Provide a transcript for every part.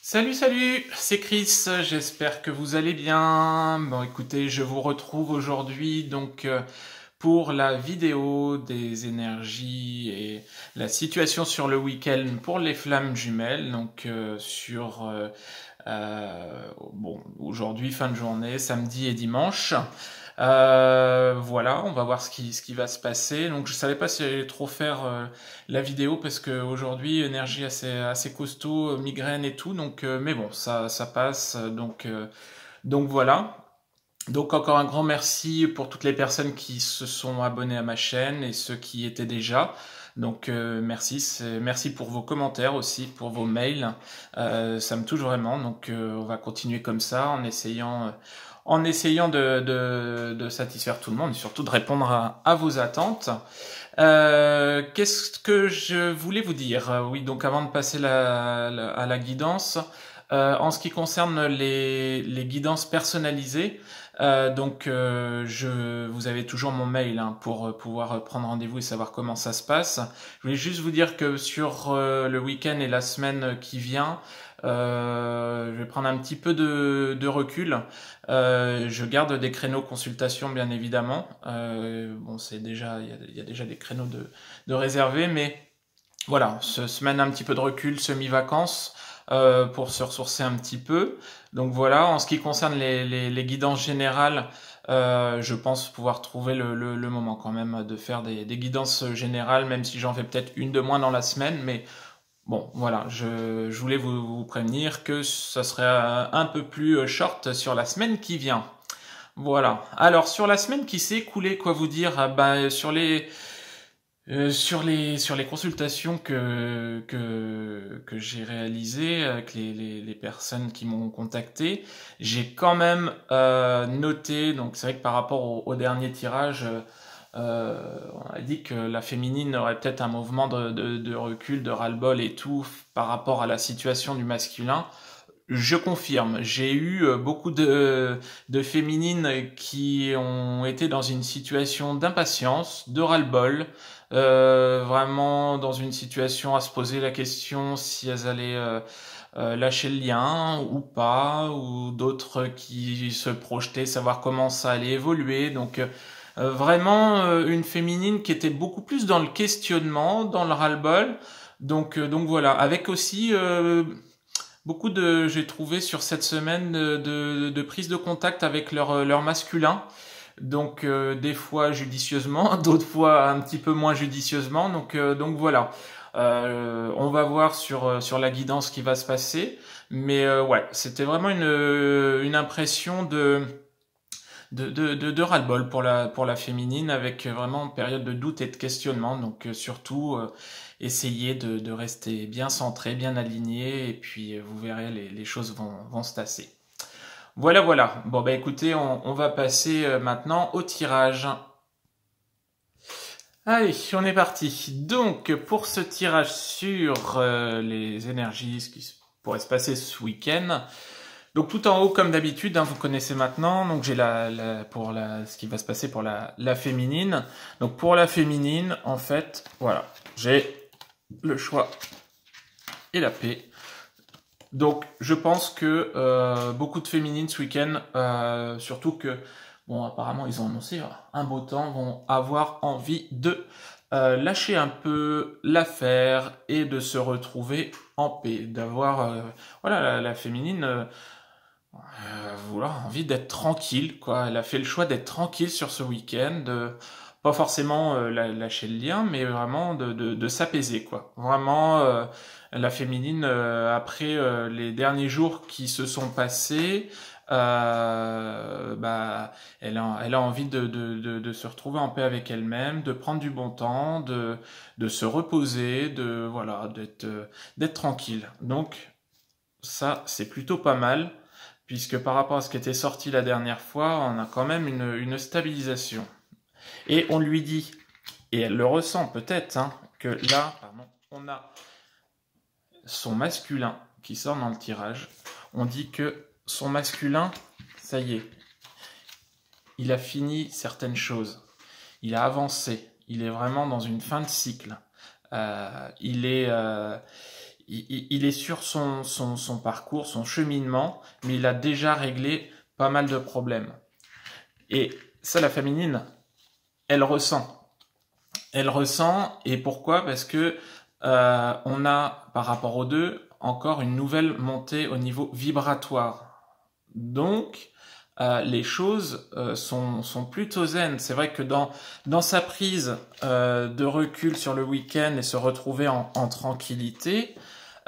Salut, salut, c'est Chris, j'espère que vous allez bien. Bon, écoutez, je vous retrouve aujourd'hui pour la vidéo des énergies et la situation sur le week-end pour les flammes jumelles. Bon, aujourd'hui, fin de journée, samedi et dimanche. Voilà, on va voir ce qui va se passer. Donc je savais pas si j'allais trop faire la vidéo parce que aujourd'hui énergie assez costaud, migraine et tout. Mais bon, ça passe. Donc voilà. Donc encore un grand merci pour toutes les personnes qui se sont abonnées à ma chaîne et ceux qui y étaient déjà. Merci, merci pour vos commentaires aussi, pour vos mails. Ça me touche vraiment. On va continuer comme ça en essayant de satisfaire tout le monde et surtout de répondre à vos attentes. Qu'est-ce que je voulais vous dire? Oui, donc avant de passer à la guidance, en ce qui concerne les guidances personnalisées, vous avez toujours mon mail hein, pour pouvoir prendre rendez-vous et savoir comment ça se passe. Je voulais juste vous dire que sur le week-end et la semaine qui vient, je vais prendre un petit peu de recul. Je garde des créneaux consultation bien évidemment. Bon, il y a déjà des créneaux de réservés, mais voilà, semaine un petit peu de recul, semi-vacances, pour se ressourcer un petit peu. Donc voilà, en ce qui concerne les guidances générales, je pense pouvoir trouver le moment quand même de faire des guidances générales, même si j'en fais peut-être une de moins dans la semaine, mais bon, voilà, je voulais vous prévenir que ça serait un peu plus short sur la semaine qui vient. Voilà. Alors, sur la semaine qui s'est écoulée, quoi vous dire? Sur les consultations que j'ai réalisées avec les personnes qui m'ont contacté, j'ai quand même noté, donc c'est vrai que par rapport au dernier tirage, on a dit que la féminine aurait peut-être un mouvement de recul, de ras-le-bol et tout par rapport à la situation du masculin. Je confirme, j'ai eu beaucoup de féminines qui ont été dans une situation d'impatience, de ras-le-bol, vraiment dans une situation à se poser la question si elles allaient lâcher le lien ou pas, ou d'autres qui se projetaient, savoir comment ça allait évoluer. Vraiment une féminine qui était beaucoup plus dans le questionnement, dans le ras-le-bol. Donc voilà, avec aussi j'ai trouvé sur cette semaine de prise de contact avec leur masculin. Des fois judicieusement, d'autres fois un petit peu moins judicieusement. Donc voilà. On va voir sur la guidance ce qui va se passer. Mais ouais, c'était vraiment une impression de ras-le-bol pour la féminine avec vraiment une période de doute et de questionnement. Surtout essayer de rester bien centré, bien aligné et puis vous verrez les choses vont se tasser. Voilà, voilà. Bon bah écoutez, on va passer maintenant au tirage. Allez, on est parti. Donc pour ce tirage sur les énergies, ce qui pourrait se passer ce week-end. Donc tout en haut, comme d'habitude, hein, vous connaissez maintenant. Donc j'ai ce qui va se passer pour la féminine. Donc pour la féminine, en fait, voilà, j'ai le choix et la paix. Donc je pense que beaucoup de féminines ce week-end, surtout que, bon, apparemment ils ont annoncé un beau temps, vont avoir envie de lâcher un peu l'affaire et de se retrouver en paix, d'avoir, voilà, la féminine. Voilà, envie d'être tranquille, quoi. Elle a fait le choix d'être tranquille sur ce week-end, pas forcément lâcher le lien, mais vraiment de s'apaiser, quoi. Vraiment, la féminine, après les derniers jours qui se sont passés, elle a envie de se retrouver en paix avec elle-même, de prendre du bon temps, de se reposer, voilà, d'être tranquille. Donc, ça, c'est plutôt pas mal puisque par rapport à ce qui était sorti la dernière fois, on a quand même une stabilisation. Et on lui dit, et elle le ressent peut-être, hein, que là, pardon, on a son masculin qui sort dans le tirage. On dit que son masculin, ça y est, il a fini certaines choses. Il a avancé. Il est vraiment dans une fin de cycle. Il est il est sur son parcours, son cheminement, mais il a déjà réglé pas mal de problèmes. Et ça, la féminine, elle ressent. Elle ressent, et pourquoi? Parce que on a, par rapport aux deux, encore une nouvelle montée au niveau vibratoire. Donc, les choses sont plutôt zen. C'est vrai que dans sa prise de recul sur le week-end et se retrouver en tranquillité,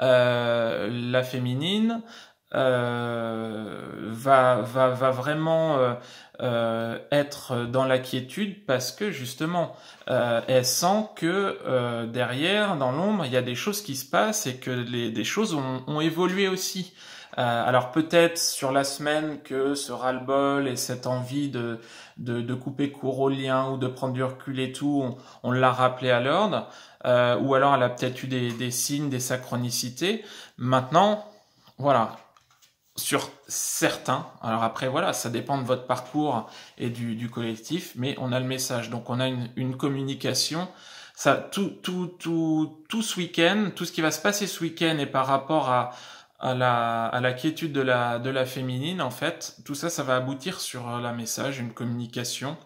la féminine va vraiment être dans la quiétude parce que justement elle sent que derrière, dans l'ombre, il y a des choses qui se passent et que des choses ont évolué aussi. Alors peut-être sur la semaine que ce ras-le-bol et cette envie de couper court au lien ou de prendre du recul et tout, on l'a rappelé à l'ordre, ou alors elle a peut-être eu des signes, des synchronicités. Maintenant, voilà, sur certains, alors après voilà, ça dépend de votre parcours et du collectif, mais on a le message, donc on a une communication. Ça, tout ce week-end, tout ce qui va se passer ce week-end et par rapport à la quiétude de la féminine, en fait, tout ça, ça va aboutir sur un message, une communication.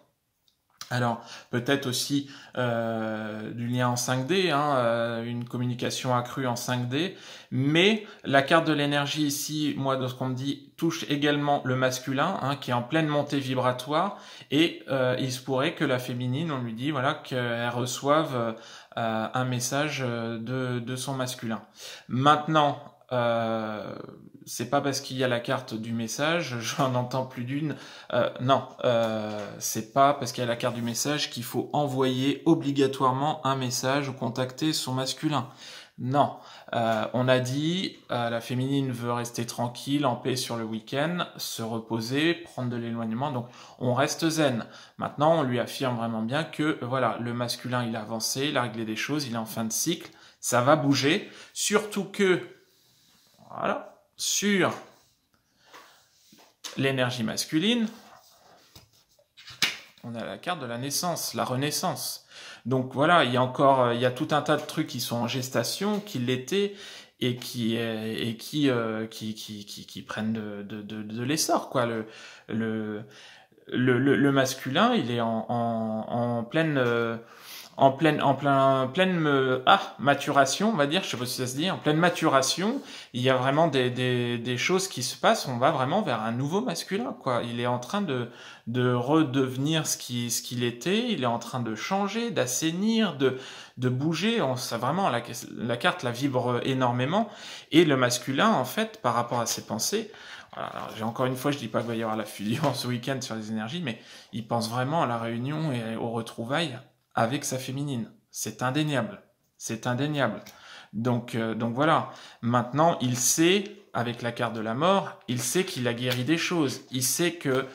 Alors, peut-être aussi du lien en 5D, hein, une communication accrue en 5D, mais la carte de l'énergie ici, moi, de ce qu'on me dit, touche également le masculin, hein, qui est en pleine montée vibratoire, et il se pourrait que la féminine, on lui dit, voilà, qu'elle reçoive un message de son masculin. Maintenant, c'est pas parce qu'il y a la carte du message, j'en entends plus d'une. Non, c'est pas parce qu'il y a la carte du message qu'il faut envoyer obligatoirement un message ou contacter son masculin. Non, on a dit la féminine veut rester tranquille, en paix sur le week-end, se reposer, prendre de l'éloignement. Donc on reste zen. Maintenant, on lui affirme vraiment bien que voilà, le masculin il a avancé, il a réglé des choses, il est en fin de cycle, ça va bouger. Surtout que voilà, sur l'énergie masculine, on a la carte de la naissance, la renaissance. Donc voilà, il y a tout un tas de trucs qui sont en gestation, qui l'étaient et qui prennent de l'essor, quoi. Le masculin, il est en pleine maturation, on va dire, je sais pas si ça se dit, en pleine maturation, il y a vraiment des choses qui se passent, on va vraiment vers un nouveau masculin, quoi. Il est en train de redevenir ce qu'il était, il est en train de changer, d'assainir, de bouger, ça vraiment, la carte la vibre énormément, et le masculin, en fait, par rapport à ses pensées, alors, encore une fois, je dis pas qu'il va y avoir la fusion ce week-end sur les énergies, mais il pense vraiment à la réunion et aux retrouvailles avec sa féminine. C'est indéniable. C'est indéniable. Donc voilà. Maintenant, il sait, avec la carte de la mort, il sait qu'il a guéri des choses. Il sait que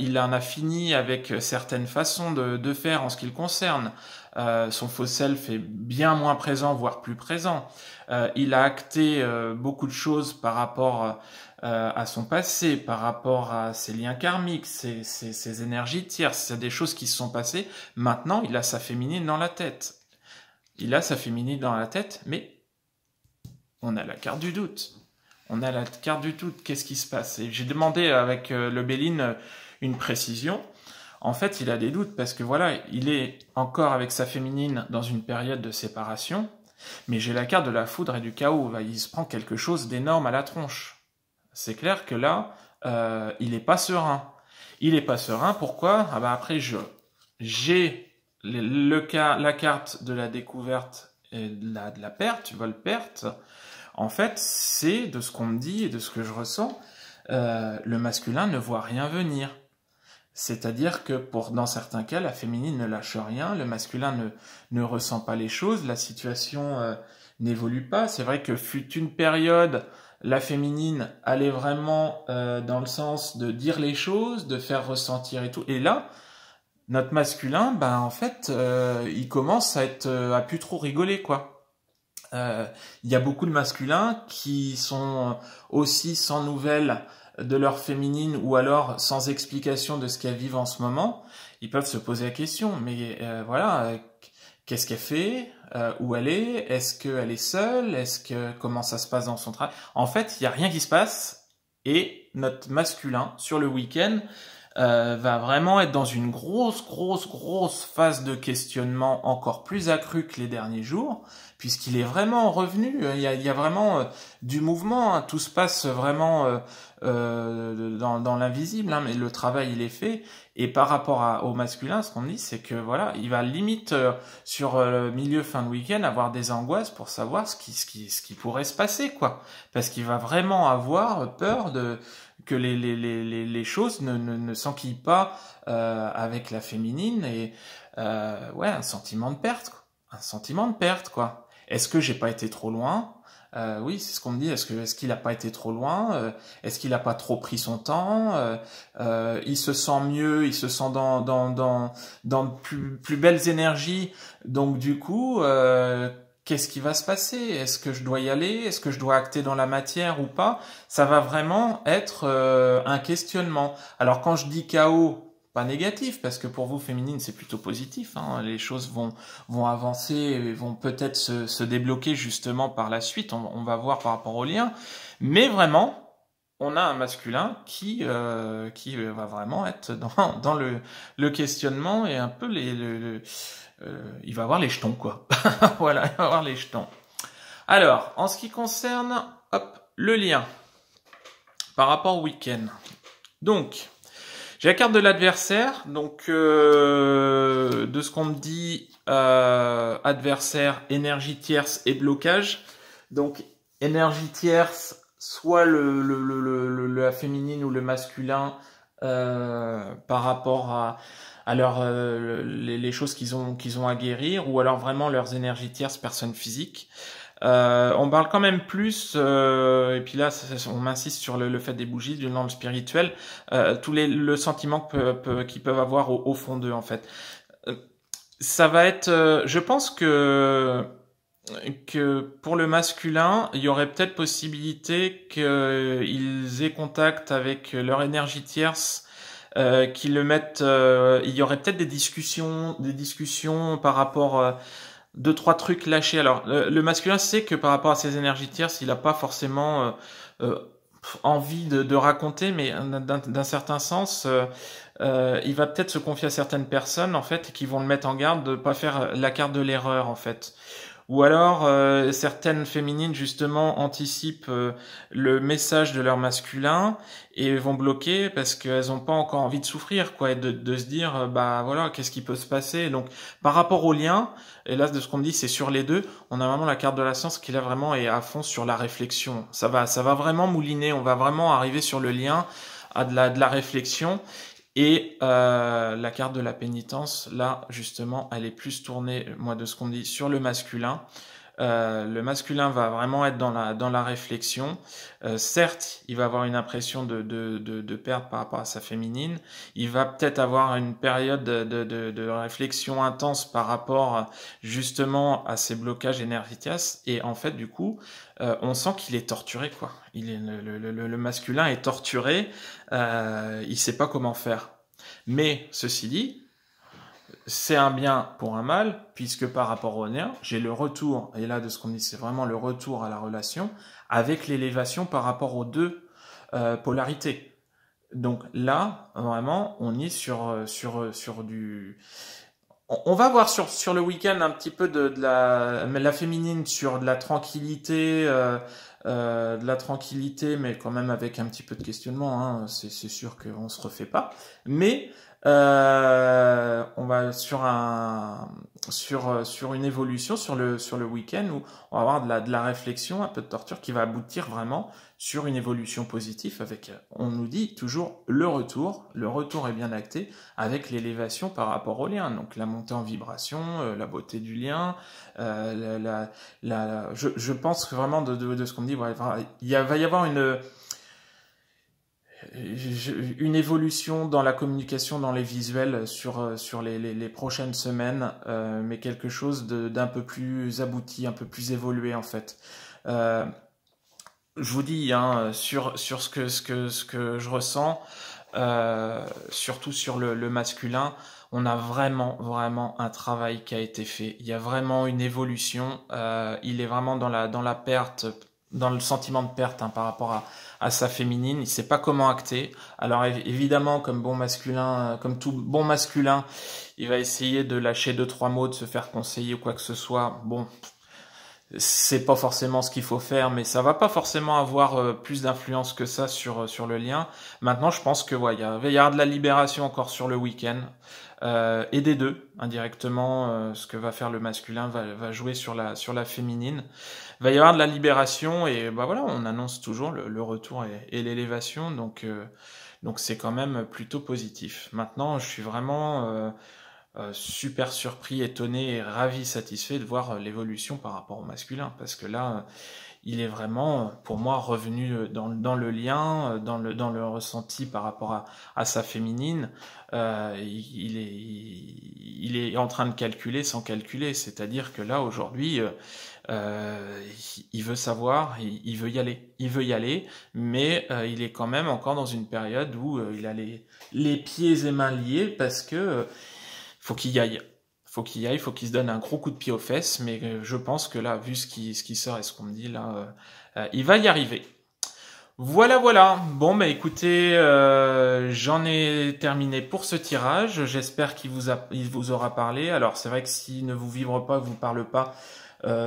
il en a fini avec certaines façons de faire en ce qui le concerne. Son faux self est bien moins présent, voire plus présent. Il a acté beaucoup de choses par rapport à son passé, par rapport à ses liens karmiques, ses énergies tierces, c'est des choses qui se sont passées. Maintenant, il a sa féminine dans la tête. Il a sa féminine dans la tête, mais on a la carte du doute. On a la carte du doute. Qu'est-ce qui se passe? Et j'ai demandé avec le Béline une précision. En fait, il a des doutes parce que voilà, il est encore avec sa féminine dans une période de séparation, mais j'ai la carte de la foudre et du chaos. Il se prend quelque chose d'énorme à la tronche. C'est clair que là, il est pas serein. Il est pas serein, pourquoi? Ah ben après, j'ai la carte de la découverte et de la perte, vol-perte. En fait, c'est de ce qu'on me dit et de ce que je ressens, le masculin ne voit rien venir. C'est-à-dire que dans certains cas, la féminine ne lâche rien, le masculin ne ressent pas les choses, la situation n'évolue pas. C'est vrai que fut une période, la féminine allait vraiment dans le sens de dire les choses, de faire ressentir et tout. Et là, notre masculin, ben en fait, il commence à plus trop rigoler, quoi. Il y a beaucoup de masculins qui sont aussi sans nouvelles de leur féminine ou alors sans explication de ce qu'elles vivent en ce moment. Ils peuvent se poser la question, mais voilà, qu'est-ce qu'elle fait, où elle est-ce qu'elle est seule, comment ça se passe dans son travail. En fait, il n'y a rien qui se passe et notre masculin, sur le week-end, va vraiment être dans une grosse phase de questionnement encore plus accrue que les derniers jours, puisqu'il est vraiment revenu. Il y a vraiment du mouvement, hein. Tout se passe vraiment dans l'invisible, hein, mais le travail il est fait. Et par rapport au masculin, ce qu'on dit, c'est que voilà, il va limite sur le milieu fin de week-end avoir des angoisses pour savoir ce qui pourrait se passer, quoi, parce qu'il va vraiment avoir peur que les choses ne s'enquillent pas avec la féminine et ouais, un sentiment de perte, quoi. Un sentiment de perte, quoi. Est-ce que j'ai pas été trop loin? Oui, c'est ce qu'on me dit. Est-ce qu'il a pas été trop loin? Est-ce qu'il a pas trop pris son temps? Il se sent mieux, il se sent dans de plus belles énergies. Donc du coup, qu'est-ce qui va se passer? Est-ce que je dois y aller? Est-ce que je dois acter dans la matière ou pas? Ça va vraiment être un questionnement. Alors quand je dis chaos, pas négatif, parce que pour vous, féminine, c'est plutôt positif, hein. Les choses vont avancer et vont peut-être se débloquer justement par la suite. On va voir par rapport au lien. Mais vraiment, on a un masculin qui va vraiment être dans le questionnement et un peu il va avoir les jetons, quoi. Voilà, il va avoir les jetons. Alors, en ce qui concerne, hop, le lien par rapport au week-end. Donc, j'ai la carte de l'adversaire. Donc, de ce qu'on me dit, adversaire, énergie tierce et blocage. Donc, énergie tierce, soit la féminine ou le masculin par rapport à les choses qu'ils ont à guérir, ou alors vraiment leurs énergies tierces, personnes physiques. On parle quand même plus, et puis là on insiste sur le fait des bougies, du lampe spirituel, le sentiment qu'ils peuvent avoir au fond d'eux, en fait. Ça va être, je pense que pour le masculin, il y aurait peut-être possibilité qu'ils aient contact avec leur énergie tierce, qu'ils le mettent, il y aurait peut-être des discussions par rapport deux, trois trucs lâchés. Alors, le masculin sait que par rapport à ses énergies tierces, il n'a pas forcément envie de raconter, mais d'un certain sens, il va peut-être se confier à certaines personnes, en fait, qui vont le mettre en garde de pas faire la carte de l'erreur, en fait. Ou alors, certaines féminines, justement, anticipent le message de leur masculin et vont bloquer parce qu'elles n'ont pas encore envie de souffrir, quoi, et de se dire, bah voilà, qu'est-ce qui peut se passer. Donc, par rapport au lien, et là, de ce qu'on me dit, c'est sur les deux, on a vraiment la carte de la science qui, là, vraiment est à fond sur la réflexion. Ça va vraiment mouliner, on va vraiment arriver sur le lien à de la réflexion. Et la carte de la pénitence, là, justement, elle est plus tournée, moi, de ce qu'on dit, sur le masculin. Le masculin va vraiment être dans la réflexion. Certes, il va avoir une impression de perte par rapport à sa féminine. Il va peut-être avoir une période de réflexion intense par rapport justement à ses blocages énergétiques. Et en fait, du coup, on sent qu'il est torturé, quoi. Le masculin est torturé. Il sait pas comment faire. Mais ceci dit, c'est un bien pour un mal, puisque par rapport au néant, j'ai le retour, et là de ce qu'on dit, c'est vraiment le retour à la relation, avec l'élévation par rapport aux deux polarités. Donc là, vraiment, on est sur du... On va voir sur le week-end un petit peu de la féminine, sur de la tranquillité, mais quand même avec un petit peu de questionnement, hein. C'est sûr qu'on se refait pas. Mais on va sur une évolution sur le week-end où on va avoir de la réflexion, un peu de torture qui va aboutir vraiment sur une évolution positive avec, on nous dit toujours le retour est bien acté avec l'élévation par rapport au lien, donc la montée en vibration, la beauté du lien, je pense que vraiment de ce qu'on me dit, ouais, va y avoir une évolution dans la communication, dans les visuels sur les prochaines semaines, mais quelque chose d'un peu plus abouti, un peu plus évolué en fait. Je vous dis, hein, sur ce que je ressens, surtout sur le masculin, on a vraiment un travail qui a été fait. Il y a vraiment une évolution. Il est vraiment dans la perte, dans le sentiment de perte par rapport à sa féminine. Il sait pas comment acter. Alors évidemment, comme bon masculin, comme tout bon masculin, il va essayer de lâcher 2-3 mots, de se faire conseiller ou quoi que ce soit. Bon, c'est pas forcément ce qu'il faut faire, mais ça va pas forcément avoir plus d'influence que ça sur le lien. Maintenant, je pense que ouais, il va y avoir de la libération encore sur le week-end. Et des deux, indirectement, ce que va faire le masculin va jouer sur la féminine. Il va y avoir de la libération et bah voilà, on annonce toujours le retour et l'élévation, donc c'est quand même plutôt positif. Maintenant, je suis vraiment super surpris, étonné et ravi, satisfait de voir l'évolution par rapport au masculin, parce que là, il est vraiment, pour moi, revenu dans le lien, dans le ressenti par rapport à sa féminine. Il est en train de calculer sans calculer, c'est-à-dire que là, aujourd'hui, il veut savoir, il veut y aller, mais il est quand même encore dans une période où il a les pieds et mains liés, parce que faut qu'il y aille. Faut qu'il se donne un gros coup de pied aux fesses, mais je pense que là, vu ce qui sort et ce qu'on me dit là, il va y arriver. Voilà. Bon, bah écoutez, j'en ai terminé pour ce tirage. J'espère il vous aura parlé. Alors c'est vrai que s'il ne vous vibre pas, vous parle pas,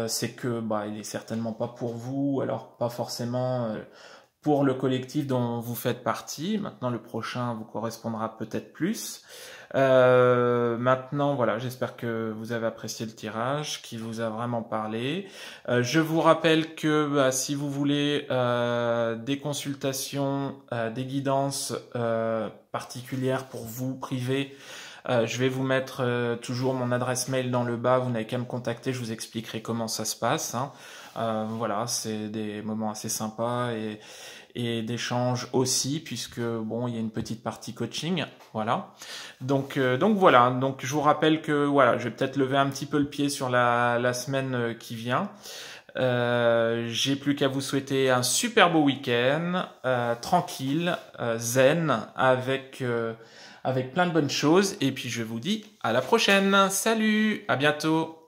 c'est que bah il est certainement pas pour vous. Alors pas forcément pour le collectif dont vous faites partie. Maintenant, le prochain vous correspondra peut-être plus. Maintenant, voilà, j'espère que vous avez apprécié le tirage, qu'il vous a vraiment parlé. Je vous rappelle que bah, si vous voulez des consultations, des guidances particulières pour vous, privées, je vais vous mettre toujours mon adresse mail dans le bas. Vous n'avez qu'à me contacter, je vous expliquerai comment ça se passe. Voilà, c'est des moments assez sympas et d'échange aussi, puisque bon, il y a une petite partie coaching, voilà. Donc voilà. Donc je vous rappelle que voilà, je vais peut-être lever un petit peu le pied sur la semaine qui vient. J'ai plus qu'à vous souhaiter un super beau week-end, tranquille, zen, avec plein de bonnes choses. Et puis je vous dis à la prochaine. Salut, à bientôt.